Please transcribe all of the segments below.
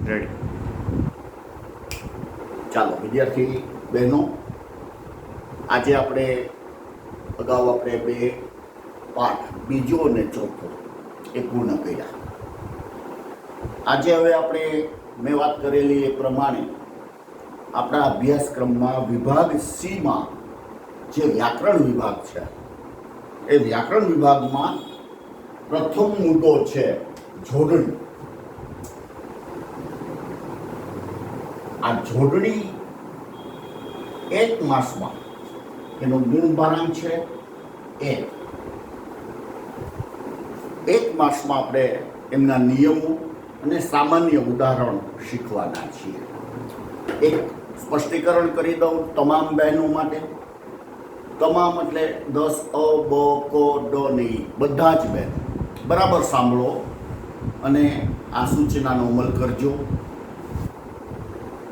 Ready. ચાલો વિદ્યાર્થી બહેનો, આજે આપણે અગાઉ બે પાઠ બીજો અને ચોથો એ પૂર્ણ કર્યા. આજે હવે મેં વાત કરેલી એ પ્રમાણે આપણા અભ્યાસક્રમમાં વિભાગ સીમાં જે વ્યાકરણ વિભાગ છે એ વ્યાકરણ વિભાગમાં પ્રથમ મુદ્દો છે જોડણી. આ જોડણી એક માસમાં એનો ગુણભારાંક છે એક માસમાં આપણે એમના નિયમો અને સામાન્ય ઉદાહરણ શીખવાના છીએ. એક સ્પષ્ટીકરણ કરી દઉં તમામ બહેનો માટે. તમામ એટલે 10 અ બ ક ડ નહીં, બધા જ બહેનો બરાબર સાંભળો અને આ સૂચનાનો અમલ કરજો.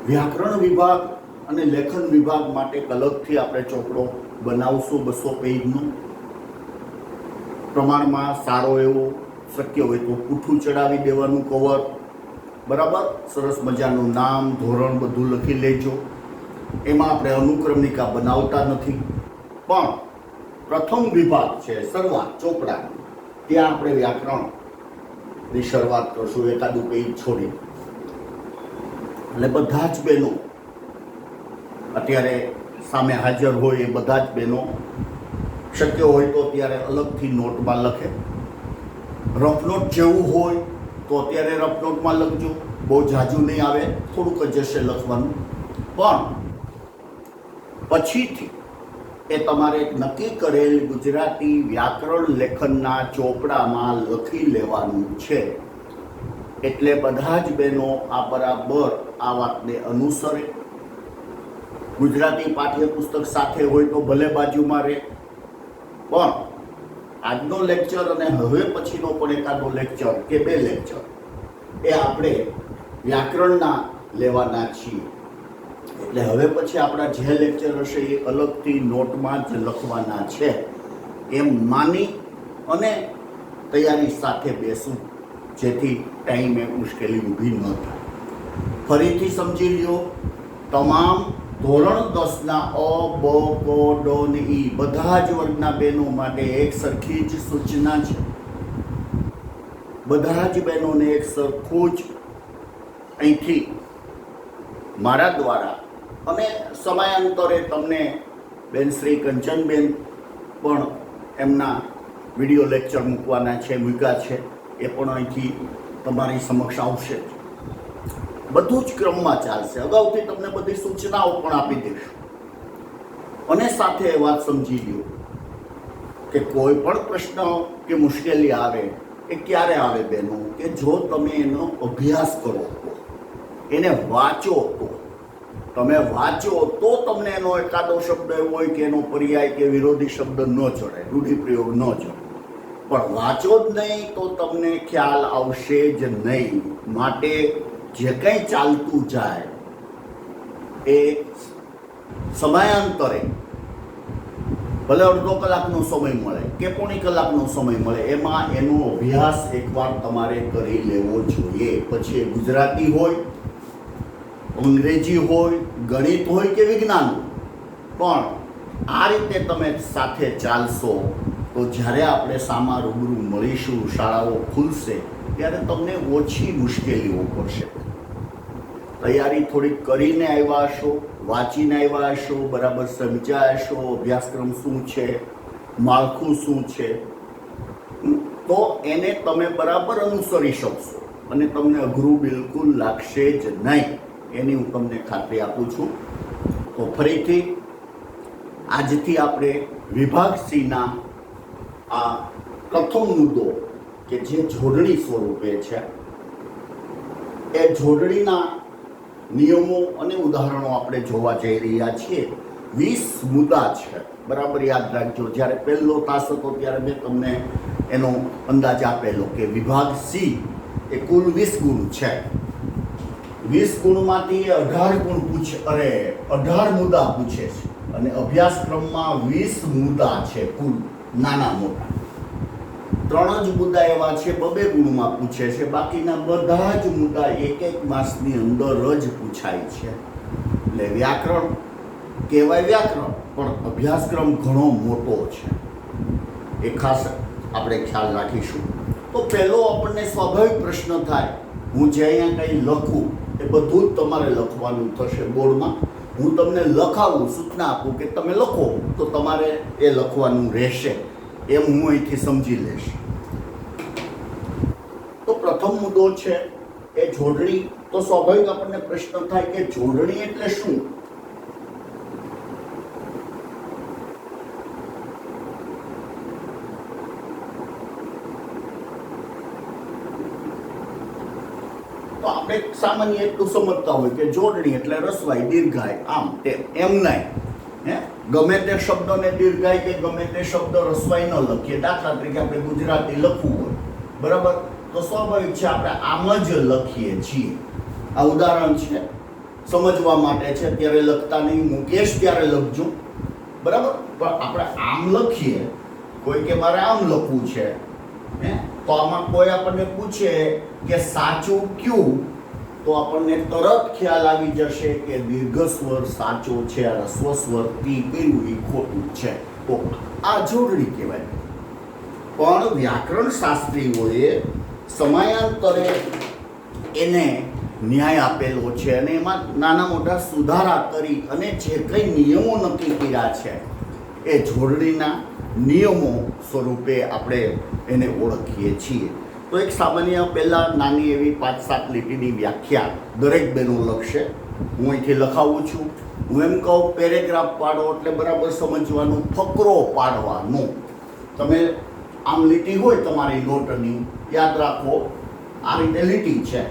વ્યાકરણ વિભાગ અને લેખન વિભાગ માટે અલગથી આપણે ચોપડો બનાવશું 200 પેજનું. પ્રમાણમાં સારો એવો શક્ય હોય તો પૂઠું ચડાવી દેવાનું કવર. બરાબર સરસ મજાનું નામ ધોરણ બધું લખી લેજો. એમાં આપણે અનુક્રમણિકા બનાવતા નથી, પણ પ્રથમ વિભાગ છે શરૂઆત ચોપડા, ત્યાં આપણે વ્યાકરણની શરૂઆત કરશું એકાદું પેજ છોડી. એટલે બધા જ બહેનો અત્યારે સામે હાજર હોય એ બધા જ બહેનો શક્ય હોય તો ત્યારે અલગથી નોટમાં લખે. રફ નોટ જેવું હોય તો અત્યારે રફ નોટમાં લખજો, બહુ ઝાઝુ નહીં આવે, થોડુંક જ જશે લખવાનું. પણ પછીથી એ તમારે નક્કી કરેલ ગુજરાતી વ્યાકરણ લેખનના ચોપડામાં લખી લેવાનું છે. એટલે બધા જ બહેનો આ બરાબર આ વાતને અનુસરે. ગુજરાતી પાઠ્યપુસ્તક સાથે હોય તો ભલે બાજુમાં રહે, પણ આજનો લેક્ચર અને હવે પછીનો પણ એકાદો લેક્ચર કે 2 લેક્ચર એ આપણે વ્યાકરણના લેવાના છીએ. એટલે હવે પછી આપણા જે લેક્ચર હશે એ અલગથી નોટમાં જ લખવાના છે એમ માની અને તૈયારી સાથે બેસું, જેથી ટાઈમે મુશ્કેલી ઊભી ન થાય. ફરીથી સમજી લ્યો, તમામ ધોરણ 10ના અ બ ક ડ ને ઈ બધા જ વર્ગના બહેનો માટે એક સરખી જ સૂચના છે. બધા જ બહેનોને એક સરખું જ અહીંથી મારા દ્વારા અને સમયાંતરે તમને બેન શ્રી કંચનબેન પણ એમના વિડીયો લેક્ચર મૂક્યા છે, એ પણ અહીંથી તમારી સમક્ષ આવશે. બધું જ ક્રમમાં ચાલશે. અગાઉથી તમને બધી સૂચનાઓ પણ આપી દઈશું. અને સાથે એ વાત સમજી લ્યો કે કોઈ પણ પ્રશ્ન કે મુશ્કેલી આવે એ ક્યારે આવે બહેનો, કે જો તમે એનો અભ્યાસ કરો તો, એને વાંચો તો. તમે વાંચો તો તમને એનો એકાદો શબ્દ એવો હોય કે એનો પર્યાય કે વિરોધી શબ્દ ન ચડે, રૂઢિપ્રયોગ ન ચડે. પણ વાંચો જ નહીં તો તમને ખ્યાલ આવશે જ નહીં. માટે જે કંઈ ચાલતું જાય એ સમયાંતરે ભલે અડધો કલાકનો સમય મળે કે પોણી કલાકનો સમય મળે, એમાં એનો અભ્યાસ એકવાર તમારે કરી લેવો જોઈએ. પછી ગુજરાતી હોય, અંગ્રેજી હોય, ગણિત હોય કે વિજ્ઞાન હોય, પણ આ રીતે તમે સાથે ચાલશો તો જ્યારે આપણે સામા રૂબરૂ મળીશું, શાળાઓ ખુલશે, ત્યારે તમને ઓછી મુશ્કેલીઓ પડશે. તૈયારી થોડીક કરીને આવ્યા હશો, વાંચીને આવ્યા હશો, બરાબર સમજ્યા હશો અભ્યાસક્રમ શું છે, માળખું શું છે, તો એને તમે બરાબર અનુસરી શકશો અને તમને અઘરું બિલકુલ લાગશે જ નહીં, એની હું તમને ખાતરી આપું છું. તો ફરીથી આજથી આપણે વિભાગ સીના આ પ્રથમ મુદ્દો કે જે જોડણી સ્વરૂપે છે, એ જોડણીના નિયમો અને ઉદાહરણો આપણે જોવા જઈ રહ્યા છીએ. 20 મુદ્દા છે, બરાબર યાદ રાખજો. જ્યારે પહેલો તાસ હતો ત્યારે મેં તમને એનો અંદાજ આપેલો કે વિભાગ સી એ કુલ 20 ગુણ છે. 20 ગુણમાંથી 18 ગુણ 18 મુદ્દા પૂછે છે અને અભ્યાસક્રમમાં 20 મુદ્દા છે કુલ, નાના મોટા. ત્રણ જ મુદ્દા એવા છે બબે ગુણમાં પૂછે છે, બાકીના બધા જ મુદ્દા એક એક માસની અંદર જ પૂછાય છે. એટલે વ્યાકરણ કહેવાય વ્યાકરણ, પણ અભ્યાસક્રમ ઘણો મોટો છે, એ ખાસ આપણે ખ્યાલ રાખીશું. તો પહેલો આપણને સ્વાભાવિક પ્રશ્ન થાય, હું જે અહીંયા કંઈ લખું એ બધું જ તમારે લખવાનું થશે બોર્ડમાં. હું તમને લખાવું, સૂચના આપું કે તમે લખો, તો તમારે એ લખવાનું રહેશે, એમ હું અહીંથી સમજી લઈશ. તો પ્રથમ મુદ્દો છે એ જોડણી. તો સ્વાભાવિક આપણને પ્રશ્ન થાય કે જોડણી એટલે શું? તો આપણે સામાન્ય એટલું સમજતા હોય કે જોડણી એટલે રસવાઈ, દીર્ઘાય, આમ તેમ. એમ નહીં, ગમે તે શબ્દને દીર્ઘાય કે ગમે તે શબ્દ રસવાઈ ન લખીએ. દાખલા તરીકે આપણે ગુજરાતી લખવું હોય, બરાબર, તો સ્વાભાવિક છે આપણે આમ જ લખીએ છીએ. આ ઉદાહરણ છે, સમજવા માટે છે, ત્યારે લખતા નહીં, મુકેશ ત્યારે લખજો, બરાબર. પણ આપણે આમ લખીએ, કોઈ કે મારે આમ લખવું છે, તો આમાં કોઈ આપણને પૂછે કે સાચું કયું, તો આપણને તરત ખ્યાલ આવી જશે કે દીર્ઘ સ્વર સાચો છે, રસ્વ સ્વર ટી કર્યું એ ખોટું છે. તો આ જોડણી કહેવાય. પણ વ્યાકરણ શાસ્ત્રીઓએ સમયાંતરે એને ન્યાય આપેલો છે અને એમાં નાના મોટા સુધારા કરી અને જે કંઈ નિયમો નક્કી કર્યા છે એ જોડણીના નિયમો સ્વરૂપે આપણે એને ઓળખીએ છીએ. તો એક સામાન્ય પહેલાં નાની એવી 5-7 લીટીની વ્યાખ્યા દરેક બહેનો લખશે. હું અહીંથી લખાવું છું. હું એમ કહું પેરેગ્રાફ પાડો એટલે બરાબર સમજવાનું, ફકરો પાડવાનો. તમે આમ લીટી હોય તમારી નોટની, યાદ રાખો આ રીતે લીટી છે,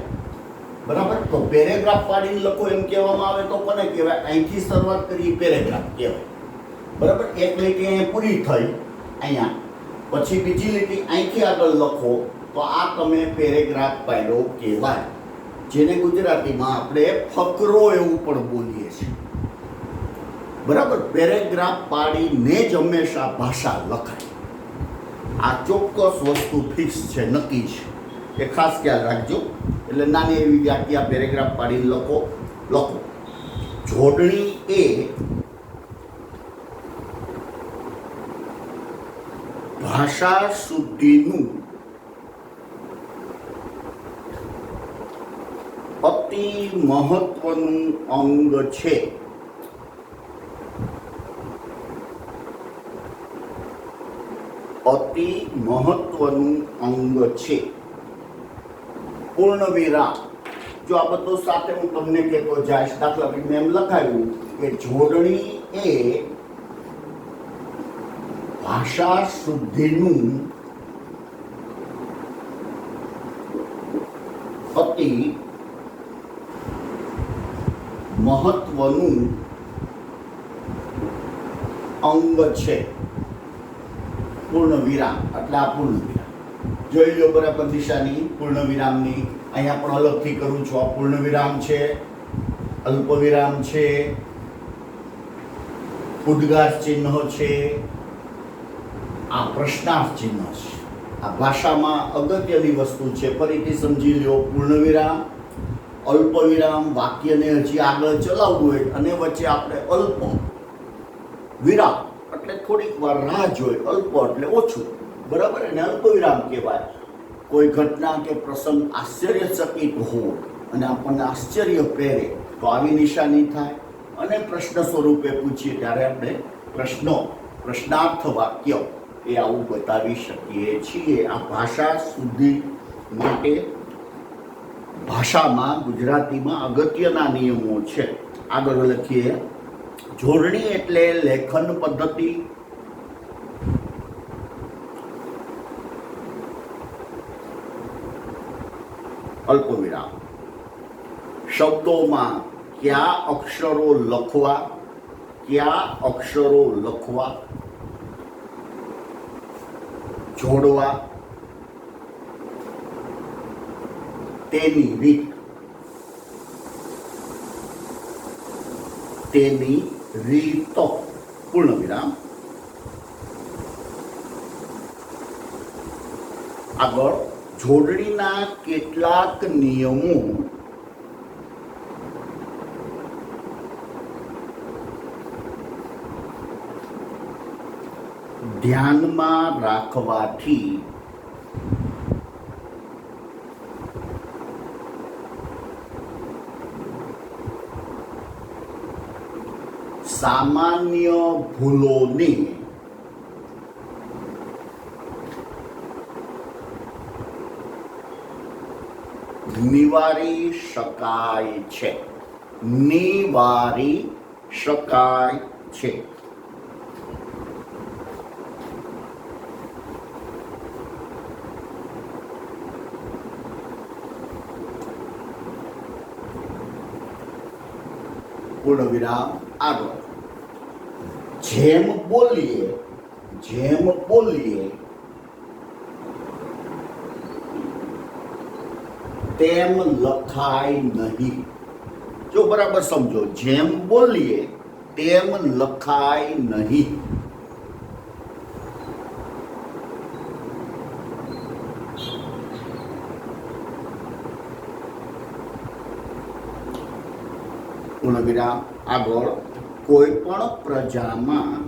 બરાબર. તો પેરેગ્રાફ પાડીને લખો એમ કહેવામાં આવે તો કોને કહેવાય? અહીંથી શરૂઆત કરી પેરેગ્રાફ કહેવાય, બરાબર. એક લીટી અહીંયા પૂરી થઈ, અહીંયા પછી બીજી લીટી અહીંથી આગળ લખો, તો આ તમે પેરેગ્રાફ પાડ્યો કહેવાય, જેને ગુજરાતીમાં આપણે ફકરો એવું પણ બોલીએ છીએ, બરાબર. પેરેગ્રાફ પાડીને જ હંમેશા ભાષા લખાય. આ ચોક્કસ વસ્તુ ફિક્સ છે, નક્કી છે, એ ખાસ ખ્યાલ રાખજો. એટલે નાની એવી વ્યાખ્યા પેરેગ્રાફ પાડીને લખો. જોડણી એ ભાષા શુદ્ધિનું અતિ મહત્વનું અંગ છે. અતિ મહત્વનું અંગ છે. પૂર્ણ વિરામ. જો આ બધું સાથે હું તમને કહેતો જઈશ. દાખલા તરીકે એમ લખાયું કે જોડણી એ ભાષા શુદ્ધિનું અતિ મહત્વનું અંગ છે. પૂર્ણ વિરામ એટલે આ પૂર્ણ વિરામ જોઈ લો, બરાબર. દિશાની પૂર્ણ વિરામની અહીંયા પણ અલગથી કરું છું. આ પૂર્ણ વિરામ છે, અલ્પ વિરામ છે, ઉદ્ગાર ચિહ્ન છે, આ પ્રશ્નાર્થ ચિહ્ન છે. આ ભાષામાં અગત્યની વસ્તુ છે. ફરીથી સમજી લો. પૂર્ણ વિરામ, અલ્પ વિરામ, વાક્યને હજી આગળ ચલાવવું હોય અને વચ્ચે આપણે અલ્પ વિરામ એટલે થોડીક વાર રાહ જોઈ. અલ્પ એટલે ઓછું, બરાબર. એને અલ્પ વિરામ કહેવાય. કોઈ ઘટના કે પ્રસંગ આશ્ચર્યચકિત હોય અને આપણને આશ્ચર્ય પ્રેરે તો આવી નિશાની થાય. અને પ્રશ્ન સ્વરૂપે પૂછીએ ત્યારે આપણે પ્રશ્નાર્થ વાક્ય એ આવું બતાવી શકીએ છીએ. આ ભાષા શુદ્ધિ માટે ભાષામાં ગુજરાતીમાં અગત્યના નિયમો છે. આગળ લખીએ. જોડણી એટલે લેખન પદ્ધતિ, અલ્પવિરામ. શબ્દોમાં કયા અક્ષરો લખવા, જોડવા, તેની રીત, પૂર્ણ વિરામ. આગળ જોડણીના કેટલાક નિયમો ધ્યાનમાં રાખવાથી સામાન્ય ભૂલોને નિવારી શકાય છે. નિવારી શકાય છે. પૂર્ણ વિરામ. આગળ જેમ બોલીએ તેમ લખાય નહીં. જો બરાબર સમજો, જેમ બોલીએ તેમ લખાય નહીં. પૂર્ણ વિરામ. આગળ કોઈ પણ પ્રજામાં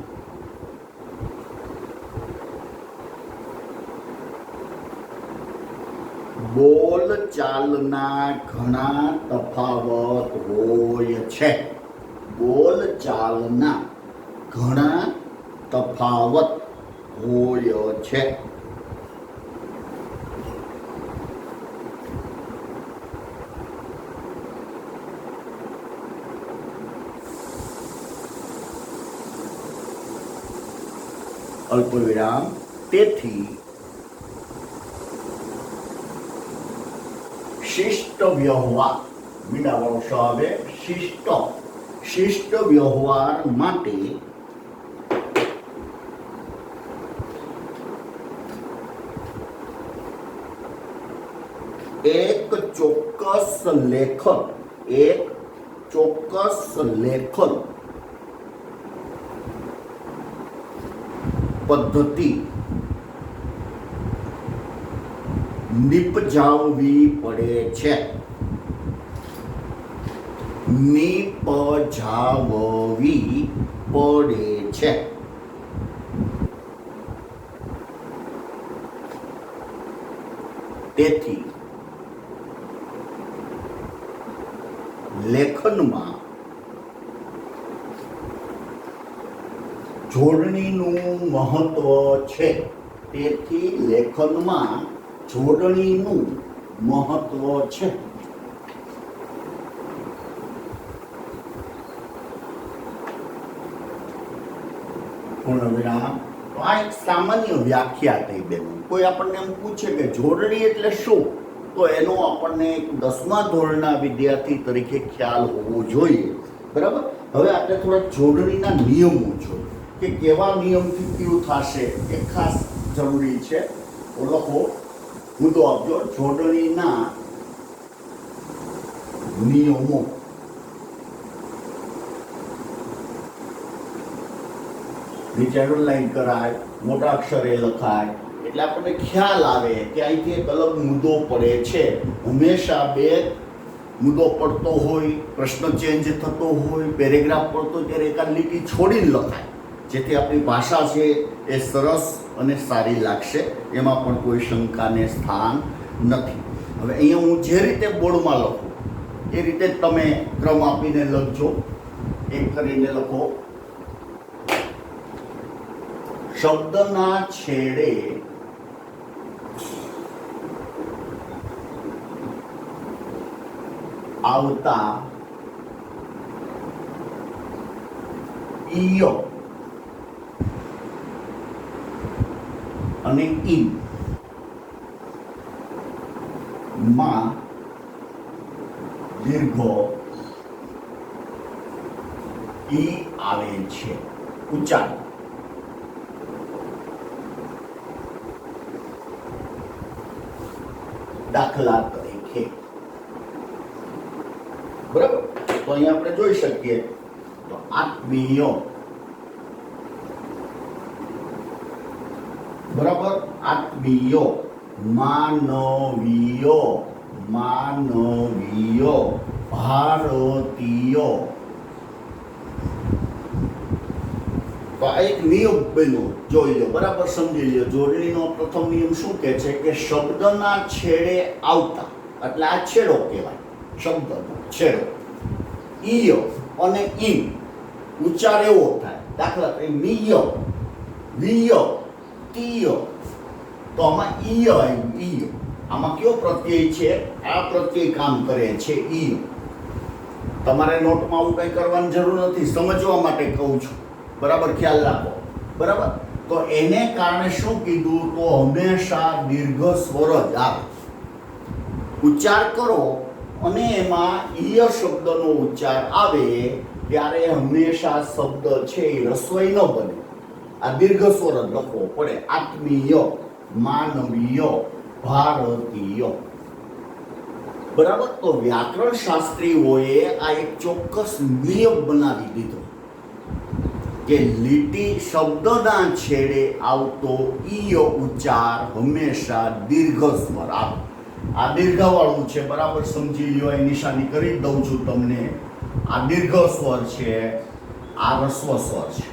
બોલચાલના ઘણા તફાવત હોય છે. બોલચાલના ઘણા તફાવત હોય છે. અલ્પવિરામ. તેથી શિષ્ટ વ્યવહાર, મીંડાવાળો શ આવે, શિષ્ટ વ્યવહાર માટે એક ચોક્કસ લેખન પદ્ધતિ નિપજાવવી પડે છે. તેથી લેખનમાં જોડણીનું મહત્વ છે. જોડણીનું મહત્વ છે. પૂર્ણ વિરામ. તો આ એક સામાન્ય વ્યાખ્યા થઈ બેન. કોઈ આપણને એમ પૂછે કે જોડણી એટલે શું, તો એનો આપણને એક 10મા ધોરણના વિદ્યાર્થી તરીકે ખ્યાલ હોવો જોઈએ. બરાબર. હવે આપણે થોડા જોડણીના નિયમો જોઈએ કે કેવા નિયમથી કેવું થશે એ ખાસ જરૂરી છે. લખો, મુદ્દો આપજો, જોડણીના નિયમો. નીચે અંડરલાઈન કરાય, મોટા અક્ષરે લખાય, એટલે આપણને ખ્યાલ આવે કે અહીંથી એક અલગ મુદ્દો પડે છે. હંમેશા બે મુદ્દો પડતો હોય, પ્રશ્ન ચેન્જ થતો હોય, પેરેગ્રાફ પડતો ત્યારે એકાદ લીટી છોડીને લખાય, જેથી આપણી ભાષા છે એ સરસ અને સારી લાગશે. એમાં પણ કોઈ શંકાને સ્થાન નથી. હવે અહીંયા હું જે રીતે બોર્ડમાં લખું એ રીતે જ તમે ક્રમ આપીને લખજો. એક કરીને લખો. શબ્દના છેડે આવતા ઈય અને ઈન માં દીર્ઘ ઈ આવે છે. ઉચ્ચારણ. દાખલા તરીકે, બરાબર. તો અહીંયા આપણે જોઈ શકીએ તો આત્મીય, બરાબર, આત્મીય માનવીય, માનવીય, ભારતીય. તો આ એક નિયમ બન્યો, જોઈ લો, બરાબર સમજી લો. જોડણીનો પ્રથમ નિયમ શું કહે છે કે શબ્દના છેડે આવતા, એટલે આ છેડો કહેવાય, શબ્દનો છેડો, ઈય અને ઈમ ઉચ્ચાર એવો થાય. દાખલા તરીકે મિય, વિય, તીય. તો આમાં ઈય આવ્યું, ઈય. આમાં કયો પ્રત્યય છે? આ પ્રત્યય કામ કરે છે, ઈય. તમારે નોટમાં આવું કંઈ કરવાની જરૂર નથી, સમજવા માટે કહું છું, બરાબર? ખ્યાલ રાખો, બરાબર? તો એને કારણે શું કીધું? તો હંમેશા દીર્ઘ સ્વર જ આવે. ઉચ્ચાર કરો અને એમાં ઈય શબ્દનો ઉચ્ચાર આવે ત્યારે હંમેશા શબ્દ છે એ રસ્વઈ ન બને, આ દીર્ઘ સ્વર જ લખવો પડે. આત્મીય, માનવીય, ભારતીય. બરાબર? તો વ્યાકરણ શાસ્ત્રીઓએ આ એક ચોક્કસ નિયમ બનાવી દીધો કે લીટી શબ્દના છેડે આવતો ઈય ઉચ્ચાર હંમેશા દીર્ઘ સ્વર આવે. આ દીર્ઘવાળું છે, બરાબર સમજી લ્યો. એ નિશાની કરી દઉં છું તમને. આ દીર્ઘ સ્વર છે, આ રસ્વ સ્વર છે.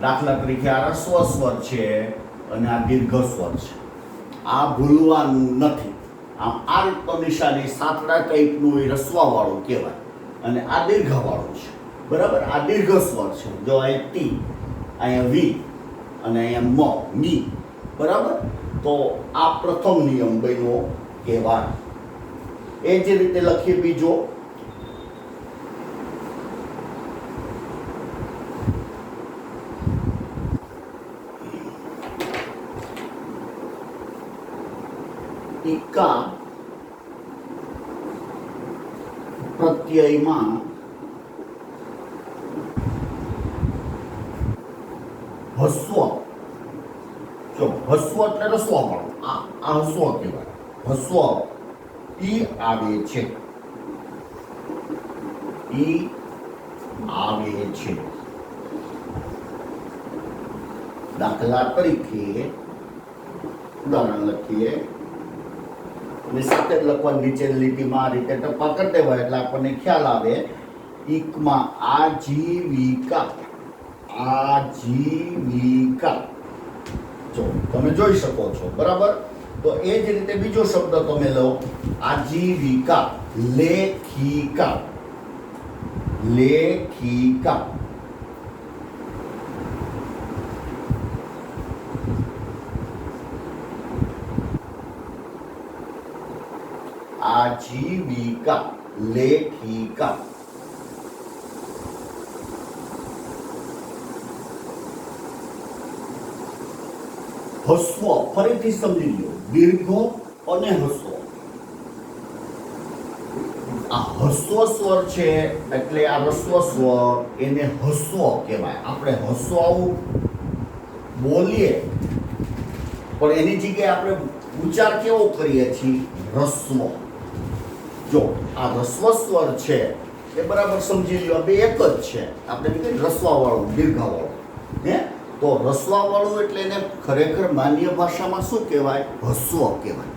દાખલા તરીકે આ રસ્વ સ્વર છે અને આ દીર્ઘ સ્વર છે. આ ભૂલવાનું નથી. આમ આ રીતનો નિશાની સાતડા ટાઈપનું એ રસ્વાવાળું કહેવાય અને આ દીર્ઘવાળું છે, બરાબર? આ દીર્ઘ સ્વર છે. જો અહીંયા ટી, અહીંયા વી અને અહીંયા મી, બરાબર? તો આ પ્રથમ નિયમ બન્યો કહેવાય. એ જ રીતે લખીએ બીજો. ઈકા પ્રત્યયમાં હસ્વ, જો હસ્વ એટલે રસવાવાળું, આ હસ્વ કહેવાય. હસ્વ ઈ આવે છે, ઈ આવે છે. દાખલા તરીકે ઉદાહરણ લખીએ અને સાથે જ લખવાની નીચેની લીટીમાં આ રીતે ટપ્પા કરી દેવાય એટલે આપણને ખ્યાલ આવે. ઈકમાં આજીવિકા, આજીવિકા. જો તમે જોઈ શકો છો, બરાબર? તો એ જ રીતે બીજો શબ્દ તમે લો, આજીવિકા, લેખિકા, લેખિકા. આજીવિકા, લેખિકા. હસ્વ ફરીથી સમજી લો, દીર્ઘ અને હસ્વ. આ હસ્વ સ્વર છે એટલે આ રસ્વ સ્વર, એને હસ્વ કહેવાય. આપણે હસ્વ આવું બોલીએ પણ એની જગ્યાએ આપણે ઉચ્ચાર કેવો કરીએ છીએ? રસ્વ. જો આ રસ્વ સ્વર છે એ બરાબર સમજી લો, બે એક જ છે. આપણે કહીએ રસ્વાવાળું, દીર્ઘાવાળું, હે? તો રસ્વાવાળું એટલે એને ખરેખર માન્ય ભાષામાં શું કહેવાય? હસ્વ કહેવાય.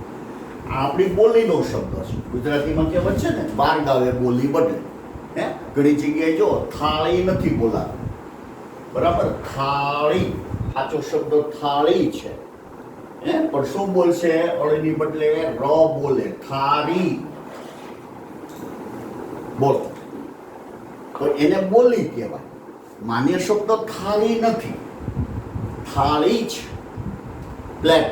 આપણી બોલીનો શબ્દ છે. ગુજરાતીમાં કહેવત છે ને, બાર ગાવે બોલી બને. હે? ઘણી જગ્યાએ જો થાળી નથી બોલાતી, બરાબર? થાળી, સાચો શબ્દ થાળી છે. હે? પણ શું બોલશે? અળની બદલે ર બોલે, થાળી બોલો. તો એને બોલી કહેવાય. માન્ય શબ્દ થાળી નથી, થાળી છે. પ્લેટ,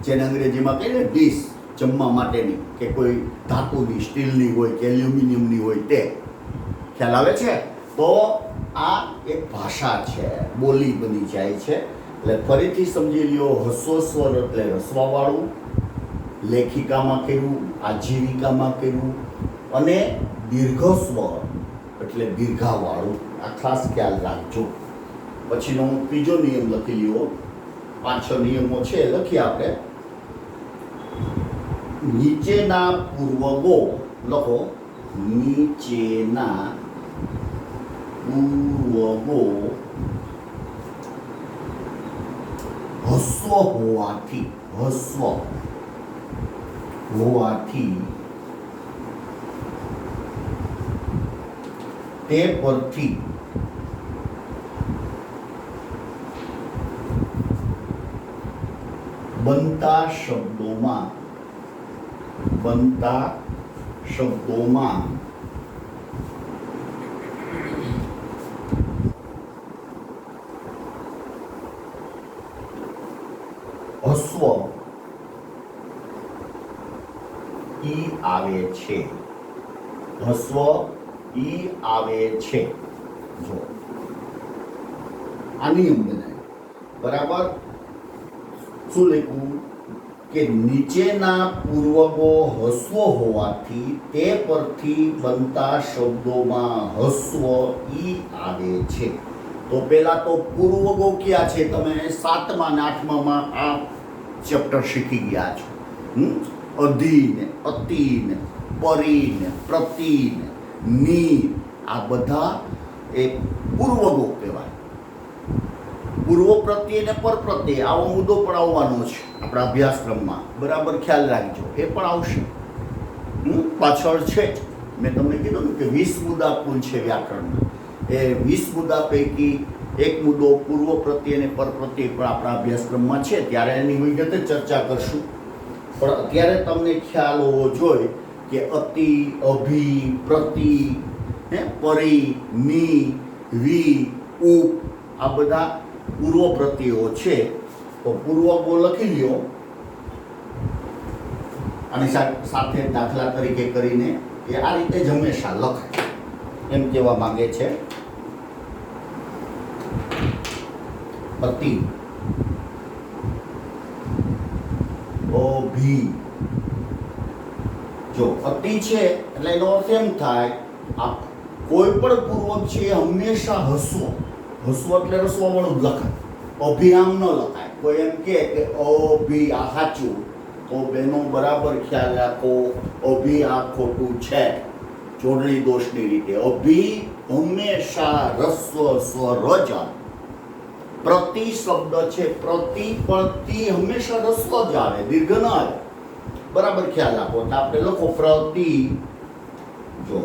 જેને અંગ્રેજીમાં કહીએ ને ડીશ, જમવા માટેની, કે કોઈ ધાતુની, સ્ટીલની હોય કે એલ્યુમિનિયમની હોય, તે ખ્યાલ આવે છે? તો આ એક ભાષા છે, બોલી બની જાય છે. એટલે ફરીથી સમજી લ્યો, હસ્વ સ્વર એટલે રસવાવાળું, લેખિકામાં કર્યું, આજીવિકામાં કર્યું, અને દીર્ઘ સ્વર એટલે દીર્ઘાવાળું. આ ખાસ ખ્યાલ રાખજો. પછીનો ત્રીજો નિયમ લખી લ્યો. 5 નિયમો છે, લખીએ આપણે. નીચેના પૂર્વગો લખો, નીચેના પૂર્વગો હસ્વ હોવાથી, હસ્વ હોવાથી તે પરથી બનતા શબ્દોમાં હસ્વ ઈ આવે છે. હસ્વ ઈ આવે છે. જો આ નિયમ બનાય બરાબર. શું લખ્યું કે નીચેના પૂર્વગો હસ્વ હોવાથી તે પરથી બનતા શબ્દોમાં હસ્વ ઈ આવે છે. તો પેલા તો પૂર્વગો ક્યાં છે? તમે 7મા અને 8મામાં આ ચેપ્ટર શીખી ગયા છો. અધિને, અતિને, પરીને, પ્રતિને, ની, આ બધા એ પૂર્વગો કહેવાય. પૂર્વ પ્રત્યય ને પર પ્રત્યય આવો મુદ્દો પણ આવવાનો છે આપણા અભ્યાસક્રમમાં. બરાબર ખ્યાલ રાખજો, એ પણ આવશે. પાછળ છે જ મેં તમને કીધું ને કે 20 મુદ્દા કુલ છે વ્યાકરણના. એ 20 મુદ્દા પૈકી એક મુદ્દો પૂર્વ પ્રત્યય અને પર પ્રત્યય પણ આપણા અભ્યાસક્રમમાં છે, ત્યારે એની વિગતે ચર્ચા કરશું. પણ અત્યારે તમને ખ્યાલ હોવો જોઈએ કે અતિ, અભિ, પ્રતિ, પરી, ની, વી, ઉપ આ બધા પૂર્વ પ્રત્યયો છે. તો પૂર્વગો લખી લ્યો. આની સાથે દાખલા તરીકે કરીને એ આ રીતે જ હંમેશા લખાય એમ કહેવા માંગે છે. અતિ, અભિ. જો અતિ છે એટલે એનો અર્થ એમ થાય આ કોઈ પણ પૂર્વક છે એ હંમેશા હસ્વ એટલે રસવા વાળું જ લખાય. અભિયામ ન લખાય. કોઈ એમ કે અભિ આ સાચું, તો બેનો બરાબર ખ્યાલ રાખો, અભિ આ ખોટું છે જોડણી દોષની રીતે. અભિ હંમેશા રસ્વ સ્વર જ આવે. પ્રતિ શબ્દ છે, પ્રતિ પણ તી હંમેશા રસ્વ જ આવે, દીર્ઘ ન આવે. બરાબર ખ્યાલ રાખો. તો આપણે લખો પ્રતિ. જો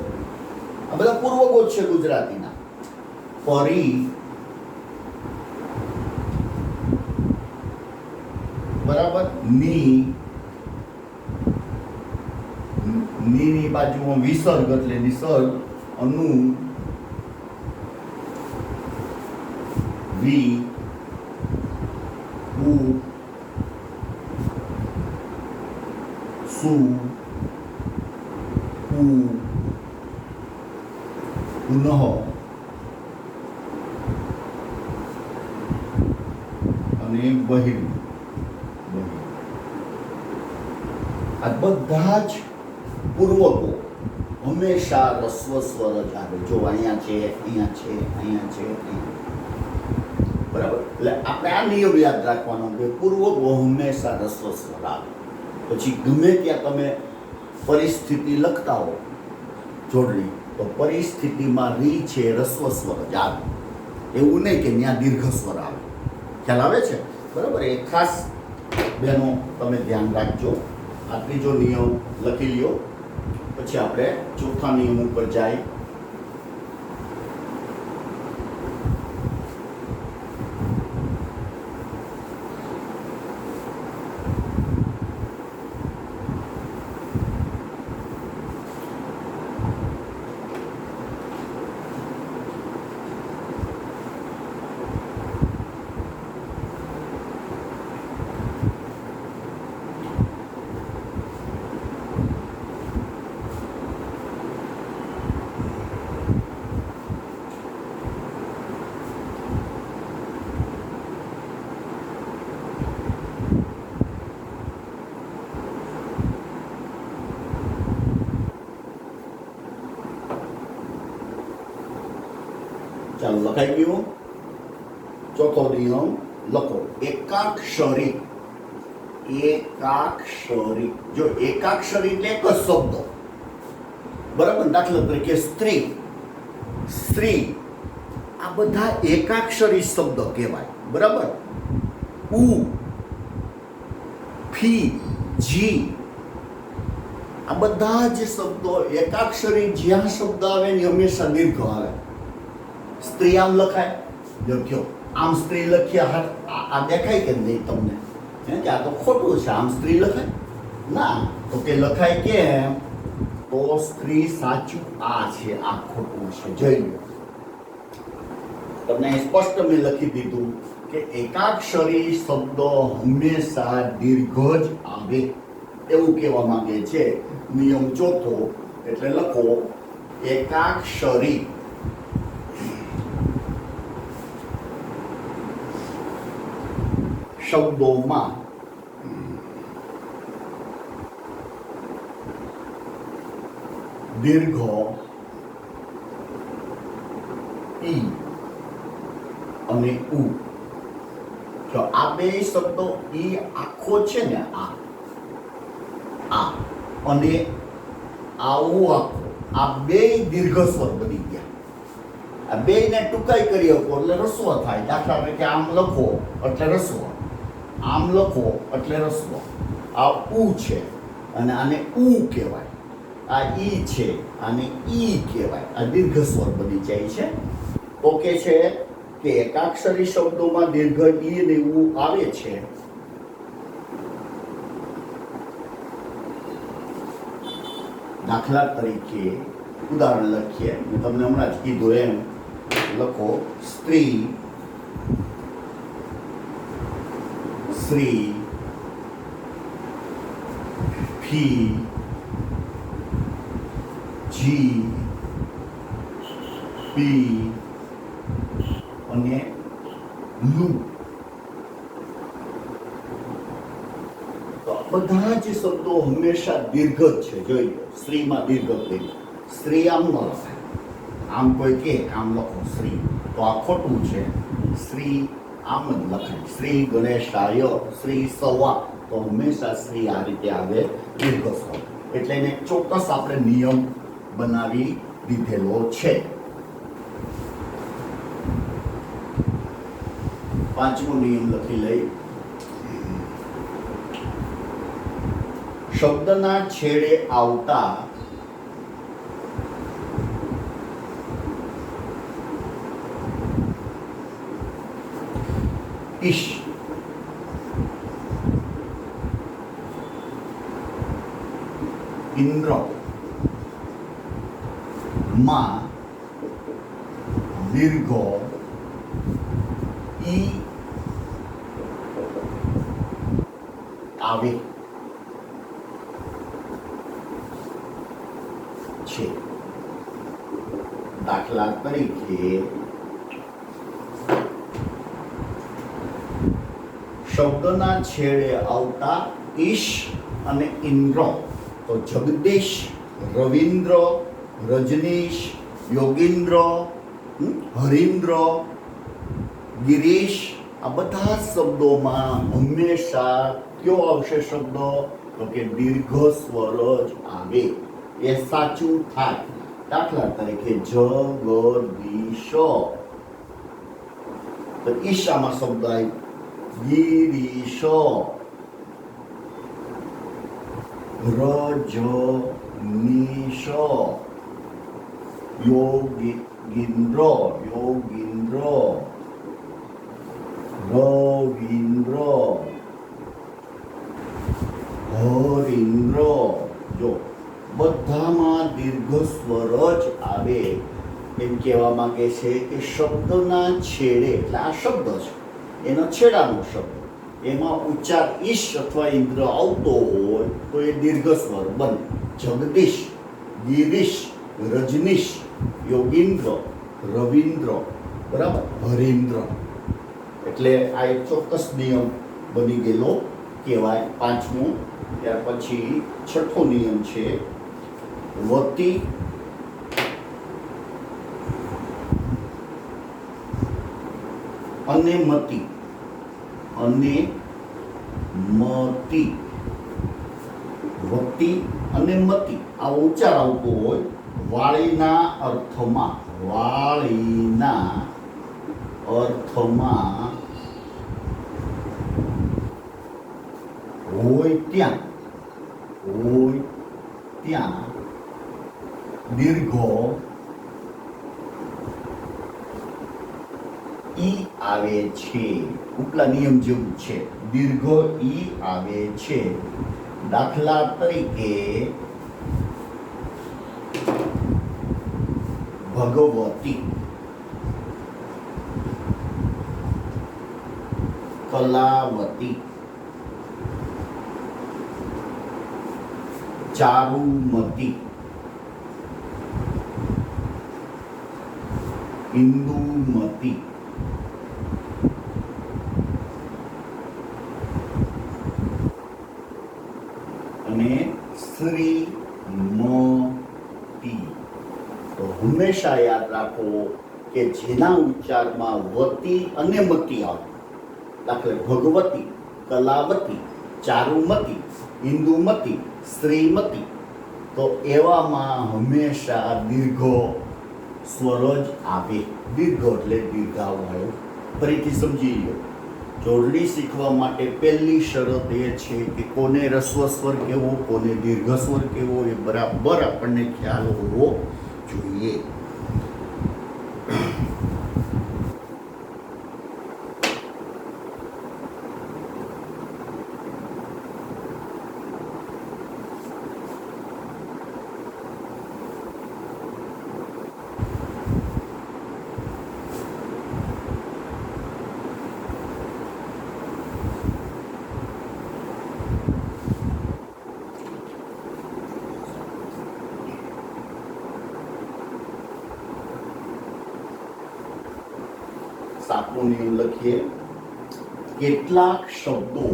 આ બધા પૂર્વગો છે ગુજરાતીના. પરી, બરાબર, ની બાજુમાં વિસર્ગ એટલે નિસર્ગ. અનુ, વી, ઉ, સુ, ઉ, પુનઃ, અને બહિર. આ બધા જ પૂર્વકો હંમેશા રસ્વ સ્વર જ આવે. જો અહીંયા છે, અહીંયા છે, અહીંયા છે, બરાબર. એટલે આપણે આ નિયમ યાદ રાખવાનો કે પૂર્વકો હંમેશા રસ્વ સ્વર આવે. પછી ગમે ત્યાં તમે પરિસ્થિતિ લખતા હો જોડણી, તો પરિસ્થિતિમાં રી છે રસ્વ સ્વર જ આવે. એવું નહીં કે ત્યાં દીર્ઘ સ્વર આવે. ખ્યાલ આવે છે? બરાબર. એ ખાસ બેનો તમે ધ્યાન રાખજો. આ ત્રીજો નિયમ લખી લ્યો. પછી આપણે ચોથા નિયમ ઉપર જાય. ચાલો લખાઈ ગયું. ચોથો નિયમ લખો. એકાક્ષરી. એકાક્ષરી. જો એકાક્ષરી એટલે એક જ શબ્દ. બરાબર. દાખલા તરીકે સ્ત્રી, સ્ત્રી આ બધા એકાક્ષરી શબ્દ કહેવાય. બરાબર. ઉ, ફી, જી આ બધા જ શબ્દો એકાક્ષરી જ્યાં શબ્દ આવે ને હંમેશા દીર્ઘ આવે. સ્ત્રી આમ લખાય, લખ્યો આમ સ્ત્રી લખ્યા, આ દેખાય કે નહીં તમને કે આ તો ખોટું છે, આમ સ્ત્રી લખાય ના, તો કે લખાય કેમ? તો સ્ત્રી સાચું આ છે, આ ખોટું છે. જોઈ લો, તમને સ્પષ્ટ મેં લખી દીધું કે એકાક્ષરી શબ્દો હંમેશા દીર્ઘ જ આવે એવું કહેવા માંગે છે. નિયમ ચોથો, એટલે લખો એકાક્ષરી શબ્દોમાં દીર્ઘ ઈ અને ઉ. જો આ બે શબ્દો ઈ આખો છે ને, આ અને આવું આખો, આ બે દીર્ઘ સ્વર બની ગયા. આ બે ને ટૂંકાઈ કરી શકો એટલે રસ્વ થાય. દાખલા તરીકે આમ લખો એટલે રસ્વ, આમ લખો એટલે રસ્વ. આ ઉ છે અને આને ઉ કહેવાય. આ ઈ છે આને ઈ કહેવાય. આ દીર્ઘ સ્વર બની જાય છે. તો કે છે કે એકાક્ષરી શબ્દોમાં દીર્ઘ ઈ અને ઉ આવે છે. દાખલા તરીકે ઉદાહરણ લખીએ, મેં તમને હમણાં જ કીધું એમ. લખો સ્ત્રી, શ્રી, ફી, જી, પી અને લુ. બધા જ શબ્દો હંમેશા દીર્ઘ જ છે. જોઈ લો, સ્ત્રીમાં દીર્ઘ થઈ. સ્ત્રી આમ ન લખાય, આમ કોઈ કે આમ લખો સ્ત્રી, તો આ ખોટું છે. સ્ત્રી આમ જ લખાય. શ્રી ગણેશાય, શ્રી સવા, તો હંમેશા સ્ત્રી આ રીતે આવે દીર્ઘ સ્વર. એટલે એને ચોક્કસ આપણે નિયમ બનાવી દીધેલો છે. પાંચમો નિયમ લખી લઈ. શબ્દના છેડે આવતા ઈશ, ઇન્દ્ર માં દીર્ઘ ઈ આવે છે. દાખલા તરીકે શબ્દના છેડે આવતા ઈશ અને ઇન્દ્ર, તો જગદીશ, રવિન્દ્ર, રજનીશ, યોગીન્દ્ર, હરીન્દ્ર, ગિરીશ, આ બધા શબ્દોમાં હંમેશા કયો આવશે શબ્દ? તો કે દીર્ઘ સ્વર જ આવે. એ સાચું થાય. દાખલા તરીકે જગદીશ, તો ઈશામાં શબ્દ આવ્યો. ગિરીશ, રજનીશ, યોગીન્દ્ર, રવિન્દ્ર, હરીન્દ્ર. જો બધામાં દીર્ઘ સ્વર જ આવે. એમ કહેવા માંગે છે કે શબ્દના છેડે, એટલે આ શબ્દ છે એનો છેડાનો શબ્દ, એમાં ઉચ્ચાર ઈશ અથવા ઇન્દ્ર આવતો હોય તો એ દીર્ઘ સ્વર બને. જગદીશ, ગિરીશ, રજનીશ, યોગીન્દ્ર, રવિન્દ્ર, બરાબર, હરીન્દ્ર. એટલે આ એક ચોક્કસ નિયમ બની ગયેલો કહેવાય. પાંચમો. ત્યાર પછી છઠ્ઠો નિયમ છે વતી અને મતી. અને મતી, વતી અને મતી આ ઉચ્ચાર આવતો હોય વાળીના અર્થમાં. વાળીના અર્થમાં હોય ત્યાં, હોય ત્યાં દીર્ઘો ઈ આવે છે. ઉપલા નિયમ જેવું છે, દીર્ઘો ઈ આવે છે. દાખલા તરીકે ભગવતી, કલાવતી, ચારુમતી, ઇન્દુમતી, અને શ્રીમતી. તો હંમેશા યાદ રાખો કે જેના ઉચ્ચારમાં વતી અને મતી આવે, દાખલા ભગવતી, કલાવતી, ચારુમતી, ઇન્દુમતી, શ્રીમતી, તો એવામાં હંમેશા દીર્ઘો સ્વર જ આવે. દીર્ઘો એટલે દીર્ઘાવાળો. ફરીથી સમજી લો, જોડણી શીખવા માટે પહેલી શરત એ છે કે કોને રસ્વ સ્વર કેવો, કોને દીર્ઘ સ્વર કેવો, એ બરાબર આપણને ખ્યાલ હોવો જોઈએ. સાતમો નિયમ લખીએ. કેટલાક શબ્દો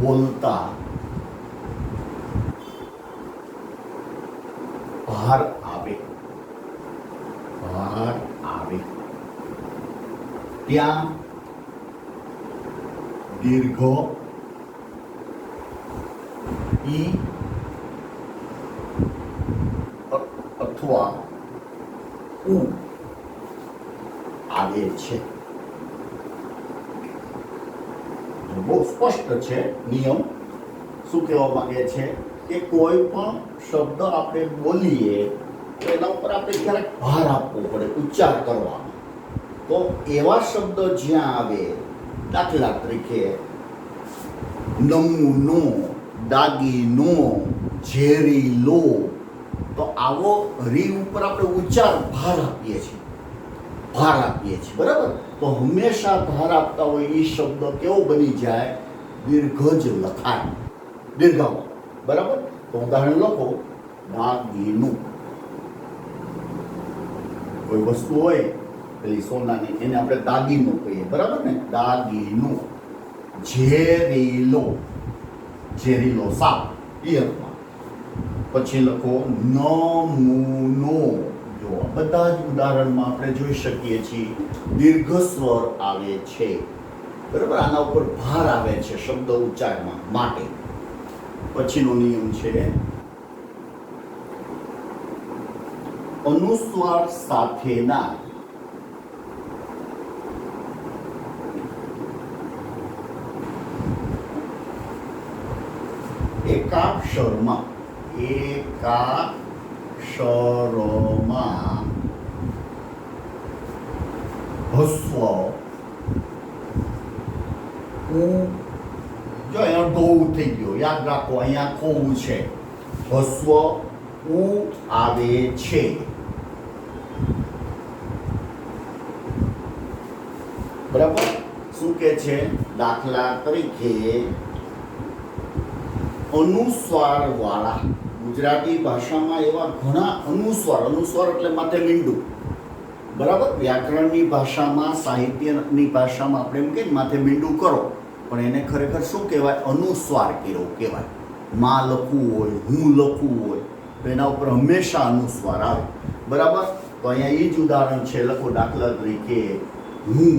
બોલતા ભાર આવે, ભાર આવે, ત્યાં દીર્ઘ ઈ અથવા ઉ આવે છે. બહુ સ્પષ્ટ છે નિયમ. શું કહેવા માંગે છે કે કોઈ પણ શબ્દ આપણે બોલીએ તો એના ઉપર આપણે ક્યારેક ભાર આપવો પડે, ઉચ્ચાર કરવાનો. તો એવા શબ્દ જ્યાં આવે, દાખલા તરીકે નમૂનો, દાગીનો, ઝેરીલો, તો આવો રી ઉપર આપણે ઉચ્ચાર ભાર આપીએ છીએ, ભાર આપીએ છીએ, બરાબર. તો હંમેશા ભાર આપતા હોય એ શબ્દ કેવો બની જાય, દીર્ઘ જ લખાય, દીર્ઘામાં, બરાબર. તો ઉદાહરણ લખો, દાગીનું. કોઈ વસ્તુ હોય પેલી સોનાની, એને આપણે દાગીનું કહીએ, બરાબર ને, દાગીનું. ઝેરીલો, ઝેરીલો સાપ, એ અર્થમાં. પછી લખો નમૂનો. જો બધા જ ઉદાહરણમાં આપણે જોઈ શકીએ છીએ દીર્ઘ સ્વર આવે છે, બરાબર. આના ઉપર ભાર આવે છે શબ્દ ઉચ્ચારમાં માટે. પછીનો નિયમ છે અનુસ્વાર સાથેના એકાક્ષરમાં હસ્વ ઉ. જો અહીંયા ડોવું થઈ ગયો, યાદ રાખો, અહીંયા ખોવું છે. હસ્વ ઉ આવે છે. બરાબર. શું કે છે, દાખલા તરીકે અનુસ્વાર વાળા. ગુજરાતી ભાષામાં એવા ઘણા અનુસ્વાર, અનુસ્વાર એટલે માથે મીંડું, બરાબર. વ્યાકરણની ભાષામાં, સાહિત્યની ભાષામાં આપણે એમ કહીએ માથે મીંડું કરો, પણ એને ખરેખર શું કહેવાય, અનુસ્વાર કર્યો કહેવાય. માં લખવું હોય, હું લખવું હોય તો એના ઉપર હંમેશા અનુસ્વાર આવે, બરાબર. તો અહીંયા એ જ ઉદાહરણ છે. લખો દાખલા તરીકે હું,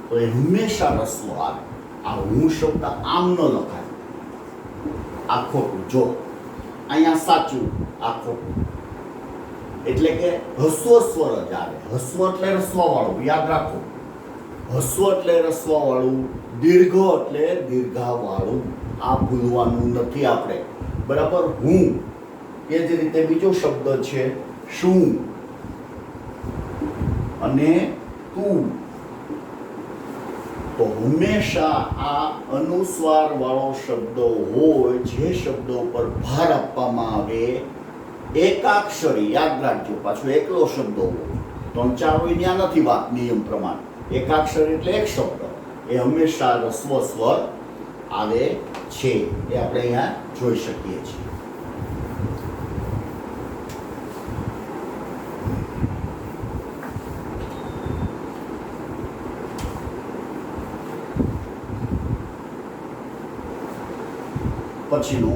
તો એ હંમેશા રસ્વ આવે. આ હું શબ્દ આમ ન લખાય, આ ખોટું. જો અહીંયા સાચું, આ ખોટું. એટલે કે હસ્વ સ્વર જ આવે. હસ્વ એટલે રસ્વ વાળું, યાદ રાખો. હસ્વ એટલે રસ્વ વાળું, દીર્ઘ એટલે દીર્ઘા વાળું. આ ભૂલવાનું નથી આપણે. બરાબર. હું એ જ રીતે બીજો શબ્દ છે શું અને તું. તો હંમેશા આ અનુસ્વાર વાળો શબ્દ હોય, જે શબ્દો ઉપર ભાર આપવામાં આવે, એકાક્ષરી. યાદ રાખજો, પાછો એકલો શબ્દ હોય. ત્રણ ચાર હોય ત્યાં નથી વાત નિયમ પ્રમાણે. એકાક્ષર એટલે એક શબ્દ, એ હંમેશા રસ્વ સ્વર આવે છે. એ આપણે અહીંયા જોઈ શકીએ છીએ. પછીનો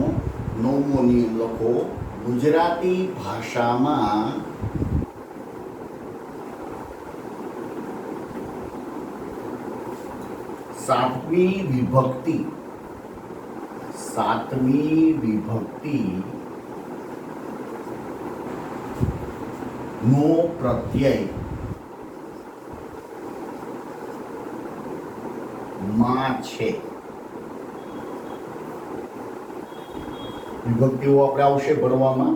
9મો નિયમ લખો. ગુજરાતી ભાષામાં સાતમી વિભક્તિ નો પ્રત્યય માં છે. વિભક્તિઓ આપણે આવશે ભણવામાં.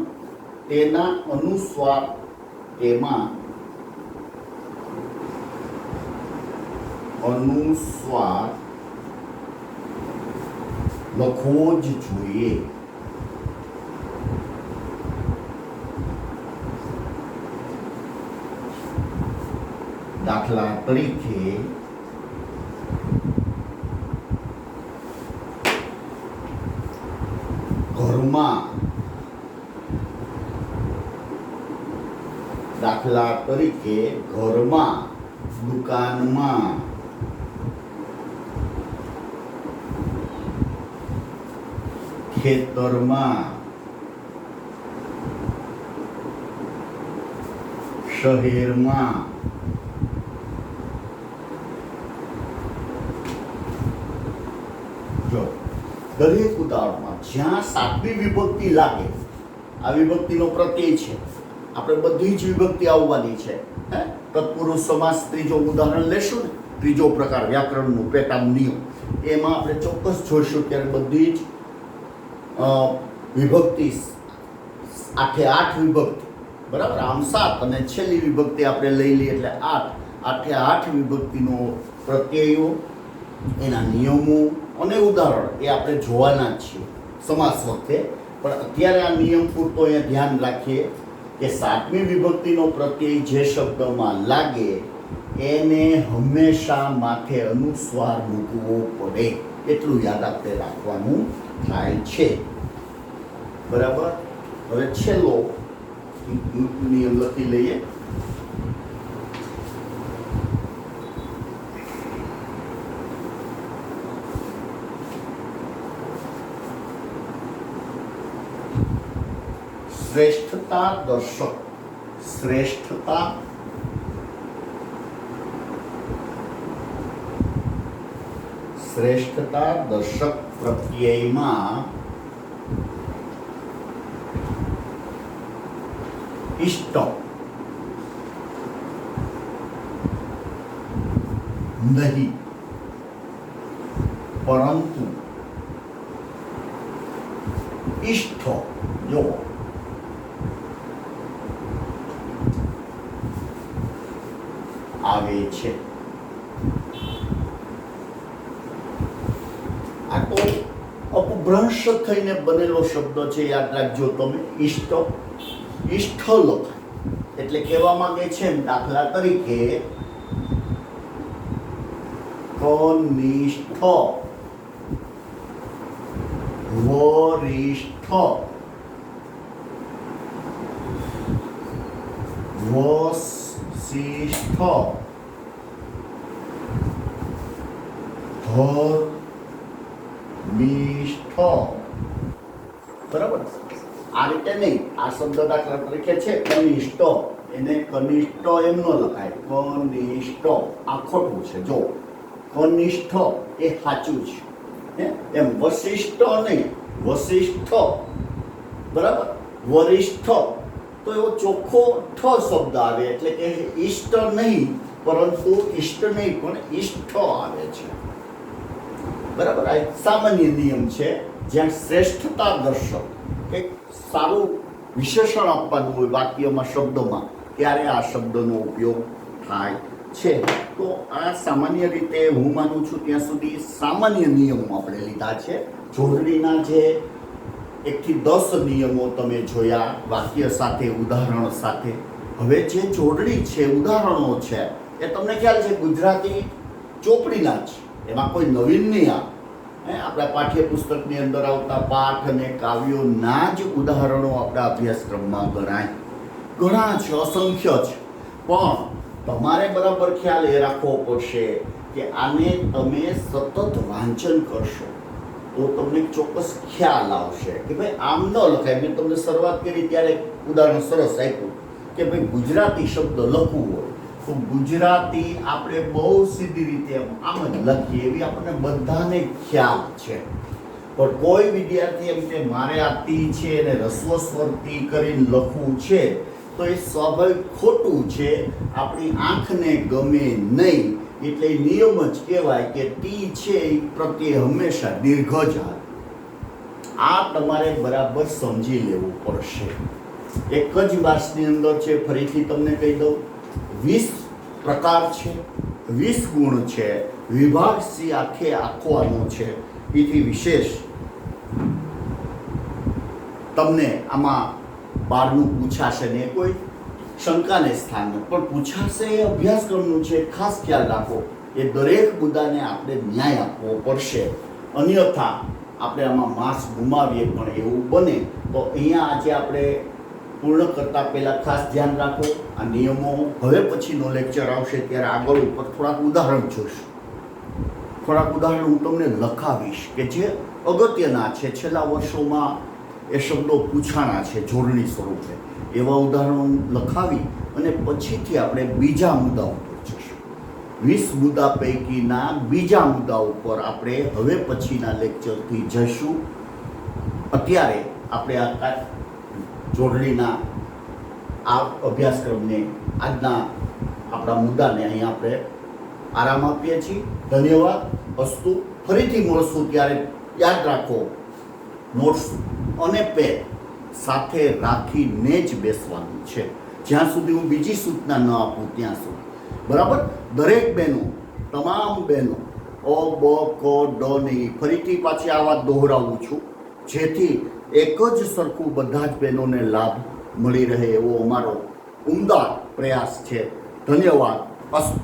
તેના અનુસ્વાર તેમાં અનુસ્વાર લખવો જ જોઈએ. દાખલા તરીકે ઘરમાં, દાખલા તરીકે ઘરમાં, દુકાનમાં, ખેતરમાં, શહેરમાં. જો દરેક ઉદાહરણમાં જ્યાં સાતમી વિભક્તિ લાગે, આ વિભક્તિનો પ્રત્યય છે, આપણે બધી જ વિભક્તિ આવવાની છે. તત્પુરુષ સમાસ ત્રીજો ઉદાહરણ લેશું ને, ત્રીજો પ્રકાર વ્યાકરણનું પેટાનો નિયમ, એમાં આપણે ચોક્કસ જોઈશું. ત્યારે બધી જ વિભક્તિ 8 વિભક્તિ, બરાબર, આમ 7 અને છેલ્લી વિભક્તિ આપણે લઈ લઈએ એટલે 8 વિભક્તિનો પ્રત્યયો, એના નિયમો અને ઉદાહરણ એ આપણે જોવાના જ છીએ સમાસ વખતે. પણ અત્યારે આ નિયમ પૂરતો અહીંયા ધ્યાન રાખીએ કે સાતમી વિભક્તિનો પ્રત્યય જે શબ્દમાં લાગે એને હંમેશા માથે અનુસ્વાર મૂકવો પડે. એટલું યાદ આપણે રાખવાનું થાય છે. બરાબર. હવે છેલ્લો નિયમ લખી લઈએ. શ્રેષ્ઠતા દર્શક. શ્રેષ્ઠતા દર્શક પ્રત્યયમાં ઇષ્ટ, નહીં, પરંતુ, ઇષ્ટ જો આવે છે. આ તો અપભ્રંશ થઈને બનેલો શબ્દ છે, યાદ રાખજો તમે. ઇષ્ટ લખાય એટલે કહેવા માંગે છે દાખલા તરીકે કનિષ્ઠ, વરિષ્ઠ, વશિષ્ઠ, ધર્મિષ્ઠ. બરાબર. આ રીતે નહીં. આ શબ્દ દાખલા તરીકે છે કનિષ્ઠ, એને કનિષ્ઠ એમ ન લખાય. કનિષ્ઠ આ ખોટું છે. જો કનિષ્ઠ એ સાચું છે, એમ વશિષ્ઠ નહીં, વશિષ્ઠ. બરાબર. વરિષ્ઠ તો એવો ચોખ્ખો ઠ શબ્દ આવે એટલે કે ઇષ્ટ નહીં પરંતુ ઈષ્ટ નહીં પણ ઈષ્ટ આવે છે. બરાબર, આ એક સામાન્ય નિયમ છે. જ્યાં શ્રેષ્ઠતા દર્શક એક સારું વિશેષણ આપવાનું હોય વાક્યમાં, શબ્દમાં, ત્યારે આ શબ્દનો ઉપયોગ થાય છે. તો આ સામાન્ય રીતે હું માનું છું ત્યાં સુધી સામાન્ય નિયમો આપણે લીધા છે. જોડણીના જે 1 થી 10 નિયમો તમે જોયા વાક્ય સાથે, ઉદાહરણ સાથે. હવે જે જોડણી છે, ઉદાહરણો છે, એ તમને ખ્યાલ છે ગુજરાતી ચોપડીના જ, એમાં કોઈ નવીન નહીં આવે. આપણા પાઠ્યપુસ્તકની અંદર આવતા પાઠ અને કાવ્યોના જ ઉદાહરણો આપણા અભ્યાસક્રમમાં ગણાય. ઘણા છે, અસંખ્ય છે. પણ તમારે બરાબર ખ્યાલ એ રાખવો પડશે કે આને તમે સતત વાંચન કરશો તો તમને ચોક્કસ ખ્યાલ આવશે કે ભાઈ આમ ન લખાય. મેં તમને શરૂઆત કરી ત્યારે ઉદાહરણ સરસ આપ્યું કે ભાઈ ગુજરાતી શબ્દ લખવું હોય તો ગુજરાતી આપણે બહુ સીધી રીતે આમ જ લખીએ એવી આપણને બધાને ખ્યાલ છે. પણ કોઈ વિદ્યાર્થી એમ કે મારે આ તી છે અને રસ્વ સ્વર તી કરીને લખવું છે તો એ સ્વાભાવિક ખોટું છે. આપણી આંખને ગમે નહીં. એટલે નિયમ જ કહેવાય કે તી છે એ પ્રત્યે હંમેશા દીર્ઘ જ આવે. આ તમારે બરાબર સમજી લેવું પડશે. એક જ માસની અંદર છે, ફરીથી તમને કહી દઉં, 20 પ્રકાર છે, 20 ગુણ છે, વિભાગ સી આખે આખવાનો છે. એથી વિશેષ તમને આમાં 12નું પૂછાશે ને કોઈ શંકાને સ્થાન નથી, પણ પૂછાશે એ અભ્યાસક્રમનું છે. ખાસ ખ્યાલ રાખો એ દરેક મુદ્દાને આપણે ન્યાય આપવો પડશે. અન્યથા આપણે આમાં માસ ગુમાવીએ પણ એવું બને. તો અહીંયા આજે આપણે પૂર્ણ કરતાં પહેલાં ખાસ ધ્યાન રાખો આ નિયમો. હવે પછીનો લેક્ચર આવશે ત્યારે આગળ ઉપર થોડાક ઉદાહરણ જોઈશું. થોડાક ઉદાહરણ હું તમને લખાવીશ કે જે અગત્યના છે, છેલ્લા વર્ષોમાં એ શબ્દો પૂછાણા છે જોડણી સ્વરૂપે. એવા ઉદાહરણો લખાવી અને પછીથી આપણે બીજા મુદ્દા ઉપર જઈશું. 20 મુદ્દા પૈકીના બીજા મુદ્દા ઉપર આપણે હવે પછીના લેક્ચરથી જઈશું. અત્યારે આપણે આ જોડણીના આ અભ્યાસક્રમને, આજના આપણા મુદ્દાને અહીંયા આપણે આરામ આપીએ છીએ. ધન્યવાદ. અસ્તુ. ફરીથી મળશું ત્યારે યાદ રાખો નોટ્સ અને પેન સાથે રાખીને જ બેસવાનું છે. જ્યાં સુધી હું બીજી સૂચના ન આપું ત્યાં સુધી. બરાબર? દરેક બહેનો, તમામ બહેનો અ બ ક ડ નહીં, ફરીથી પાછી આ વાત દોહરાવું છું જેથી એક જ સરખું બધા જ બહેનોને લાભ મળી રહે એવો અમારો ઉમદા પ્રયાસ છે. ધન્યવાદ. અસ્તુ.